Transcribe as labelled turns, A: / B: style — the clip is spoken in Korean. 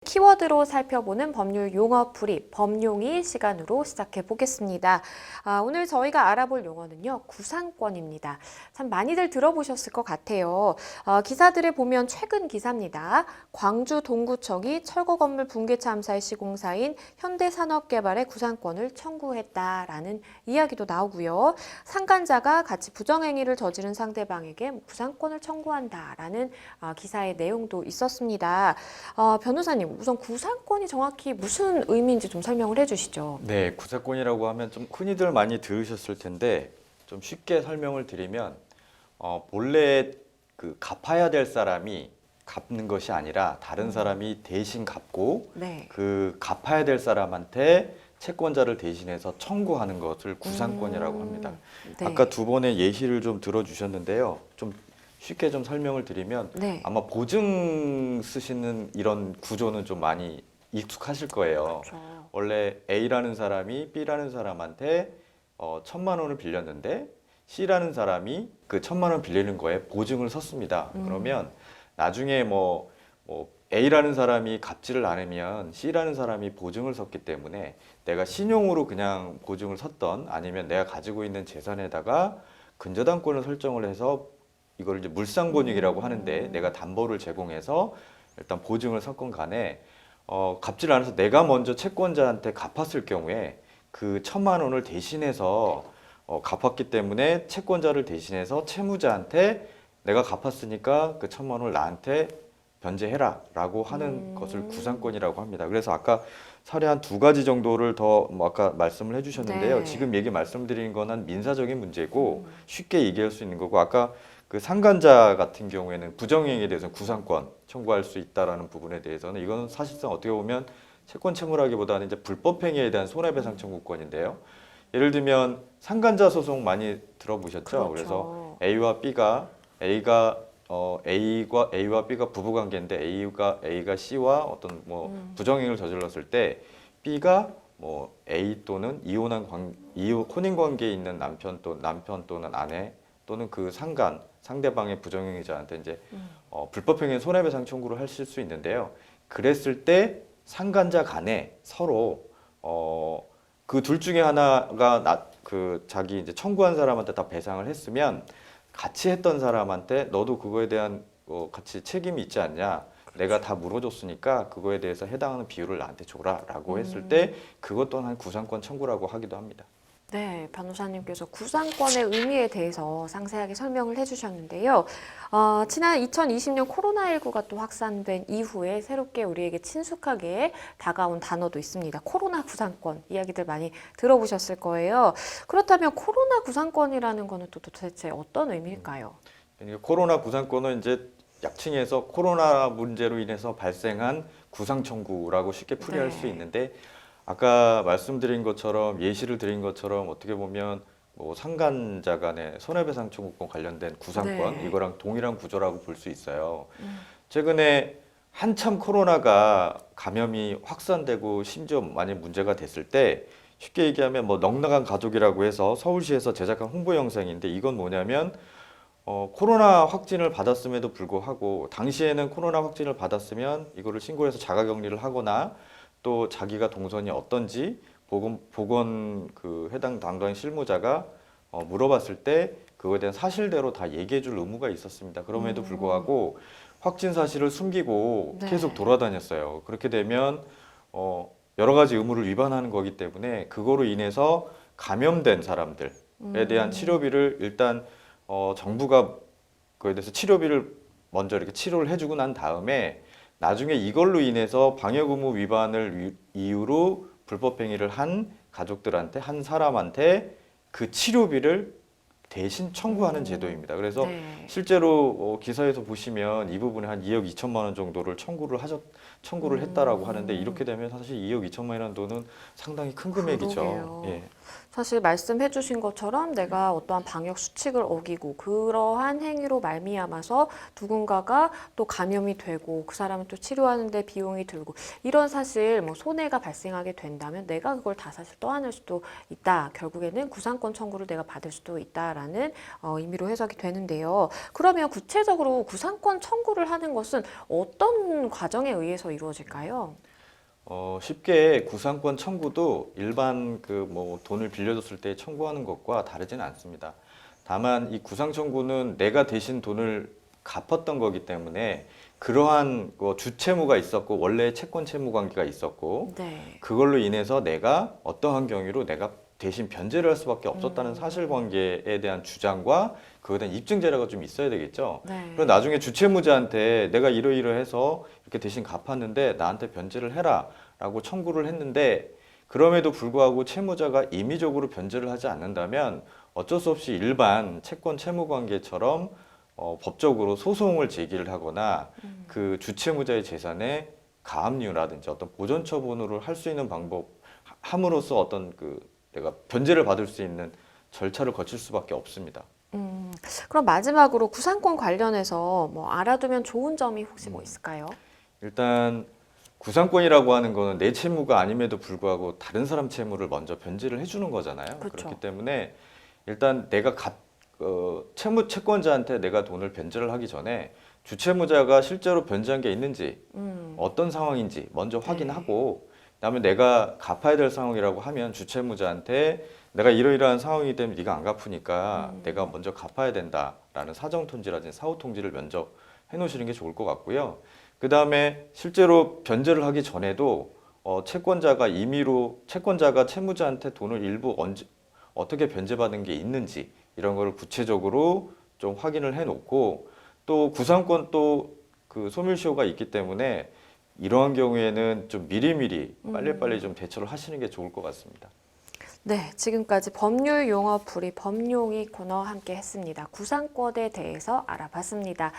A: 키워드로 살펴보는 법률 용어풀이 법용이 시간으로 시작해 보겠습니다. 오늘 저희가 알아볼 용어는요, 구상권입니다. 참 많이들 들어보셨을 것 같아요. 기사들에 보면 최근 기사입니다. 광주 동구청이 철거 건물 붕괴 참사의 시공사인 현대산업개발의 구상권을 청구했다라는 이야기도 나오고요. 상간자가 같이 부정행위를 저지른 상대방에게 구상권을 청구한다라는 기사의 내용도 있었습니다. 변호사님, 우선 구상권이 정확히 무슨 의미인지 좀 설명을 해주시죠.
B: 네, 구상권이라고 하면 좀 흔히들 많이 들으셨을 텐데 좀 쉽게 설명을 드리면 본래 그 갚아야 될 사람이 갚는 것이 아니라 다른 사람이 대신 갚고
A: 네.
B: 그 갚아야 될 사람한테 채권자를 대신해서 청구하는 것을 구상권이라고 합니다.
A: 네.
B: 아까 두 번의 예시를 좀 들어주셨는데요. 좀 쉽게 좀 설명을 드리면
A: 네.
B: 아마 보증 쓰시는 이런 구조는 좀 많이 익숙하실 거예요.
A: 그렇죠.
B: 원래 A라는 사람이 B라는 사람한테 1,000만 원을 빌렸는데 C라는 사람이 그 1,000만 원 빌리는 거에 보증을 섰습니다. 그러면 나중에 뭐 A라는 사람이 갚지를 않으면 C라는 사람이 보증을 섰기 때문에 내가 신용으로 그냥 보증을 섰던 아니면 내가 가지고 있는 재산에다가 근저당권을 설정을 해서 이걸 이제 물상본익이라고 하는데 내가 담보를 제공해서 일단 보증을 섰건 간에 갚지를 않아서 내가 먼저 채권자한테 갚았을 경우에 그 1,000만 원을 대신해서 갚았기 때문에 채권자를 대신해서 채무자한테 내가 갚았으니까 그 1,000만 원을 나한테 변제해라 라고 하는 것을 구상권이라고 합니다. 그래서 아까 사례 한 두 가지 정도를 더 아까 말씀을 해주셨는데요.
A: 네.
B: 지금 말씀드린 거는 민사적인 문제고 쉽게 얘기할 수 있는 거고 아까 그 상간자 같은 경우에는 부정행위에 대해서 구상권 청구할 수 있다라는 부분에 대해서는 이거는 사실상 어떻게 보면 채권 채무라기보다는 이제 불법행위에 대한 손해배상 청구권인데요. 예를 들면 상간자 소송 많이 들어보셨죠?
A: 그렇죠.
B: 그래서 A와 B가 부부관계인데 A가 C와 어떤 부정행위를 저질렀을 때 B가 A 또는 혼인 관계에 있는 남편 또는 아내 또는 그 상대방의 부정행위자한테 이제 불법행위 손해배상 청구를 하실 수 있는데요. 그랬을 때 상간자 간에 서로 그 둘 중에 하나가 자기 이제 청구한 사람한테 다 배상을 했으면 같이 했던 사람한테 너도 그거에 대한 같이 책임이 있지 않냐? 내가 다 물어줬으니까 그거에 대해서 해당하는 비율을 나한테 줘라라고 했을 때 그것 또한 구상권 청구라고 하기도 합니다.
A: 네, 변호사님께서 구상권의 의미에 대해서 상세하게 설명을 해주셨는데요. 지난 2020년 코로나19가 또 확산된 이후에 새롭게 우리에게 친숙하게 다가온 단어도 있습니다. 코로나 구상권 이야기들 많이 들어보셨을 거예요. 그렇다면 코로나 구상권이라는 거는 또 도대체 어떤 의미일까요?
B: 코로나 구상권은 이제 약칭해서 코로나 문제로 인해서 발생한 구상 청구라고 쉽게 풀이할 수 있는데 아까 말씀드린 것처럼 예시를 드린 것처럼 어떻게 보면 상간자 간의 손해배상 청구권 관련된 구상권 이거랑 동일한 구조라고 볼 수 있어요. 최근에 한참 코로나가 감염이 확산되고 심지어 많이 문제가 됐을 때 쉽게 얘기하면 넉넉한 가족이라고 해서 서울시에서 제작한 홍보 영상인데 이건 뭐냐면 코로나 확진을 받았음에도 불구하고 당시에는 코로나 확진을 받았으면 이거를 신고해서 자가격리를 하거나 또 자기가 동선이 어떤지 보건 그 해당 담당 실무자가 물어봤을 때 그거에 대한 사실대로 다 얘기해 줄 의무가 있었습니다. 그럼에도 불구하고 확진 사실을 숨기고 계속 돌아다녔어요. 그렇게 되면 여러 가지 의무를 위반하는 거기 때문에 그거로 인해서 감염된 사람들에 대한 치료비를 일단 정부가 그에 대해서 치료비를 먼저 이렇게 치료를 해주고 난 다음에 나중에 이걸로 인해서 방역 의무 위반을 이유로 불법행위를 한 가족들한테 한 사람한테 그 치료비를 대신 청구하는 제도입니다. 그래서 실제로 기사에서 보시면 이 부분에 한 2억 2천만 원 정도를 청구를 했다라고 하는데 이렇게 되면 사실 2억 2천만 원이라는 돈은 상당히 큰 금액이죠. 예.
A: 사실 말씀해 주신 것처럼 내가 어떠한 방역 수칙을 어기고 그러한 행위로 말미암아서 누군가가 또 감염이 되고 그 사람은 또 치료하는 데 비용이 들고 이런 사실 손해가 발생하게 된다면 내가 그걸 다 사실 떠안을 수도 있다. 결국에는 구상권 청구를 내가 받을 수도 있다라는 의미로 해석이 되는데요. 그러면 구체적으로 구상권 청구를 하는 것은 어떤 과정에 의해서 어디서부터 이루어질까요?
B: 쉽게 구상권 청구도 일반 그 뭐 돈을 빌려줬을 때 청구하는 것과 다르지는 않습니다. 다만 이 구상 청구는 내가 대신 돈을 갚았던 거기 때문에 그러한 주채무가 있었고 원래 채권 채무 관계가 있었고
A: 네.
B: 그걸로 인해서 내가 어떠한 경위로 내가 대신 변제를 할 수밖에 없었다는 사실관계에 대한 주장과 그거에 대한 입증 자료가 좀 있어야 되겠죠.
A: 네.
B: 그리고 나중에 주채무자한테 내가 이러이러해서 이렇게 대신 갚았는데 나한테 변제를 해라라고 청구를 했는데 그럼에도 불구하고 채무자가 임의적으로 변제를 하지 않는다면 어쩔 수 없이 일반 채권 채무 관계처럼 법적으로 소송을 제기를 하거나 그 주채무자의 재산에 가압류라든지 어떤 보전 처분을 할 수 있는 방법 함으로써 어떤 내가 변제를 받을 수 있는 절차를 거칠 수밖에 없습니다.
A: 그럼 마지막으로 구상권 관련해서 뭐 알아두면 좋은 점이 혹시 뭐 있을까요?
B: 일단 구상권이라고 하는 거는 내 채무가 아님에도 불구하고 다른 사람 채무를 먼저 변제를 해주는 거잖아요.
A: 그렇죠.
B: 그렇기 때문에 일단 내가 채권자한테 내가 돈을 변제를 하기 전에 주채무자가 실제로 변제한 게 있는지 어떤 상황인지 먼저 확인하고 그다음에 내가 갚아야 될 상황이라고 하면 주채무자한테 내가 이러이러한 상황이기 때문에 네가 안 갚으니까 내가 먼저 갚아야 된다라는 사정 통지라든지 사후 통지를 먼저 해놓으시는 게 좋을 것 같고요. 그다음에 실제로 변제를 하기 전에도 채권자가 임의로 채권자가 채무자한테 돈을 일부 어떻게 변제받은 게 있는지 이런 거를 구체적으로 좀 확인을 해놓고 또 구상권 또 그 소멸시효가 있기 때문에 이러한 경우에는 좀 미리미리 빨리빨리 좀 대처를 하시는 게 좋을 것 같습니다.
A: 네, 지금까지 법률 용어 풀이 범용이 코너 함께 했습니다. 구상권에 대해서 알아봤습니다.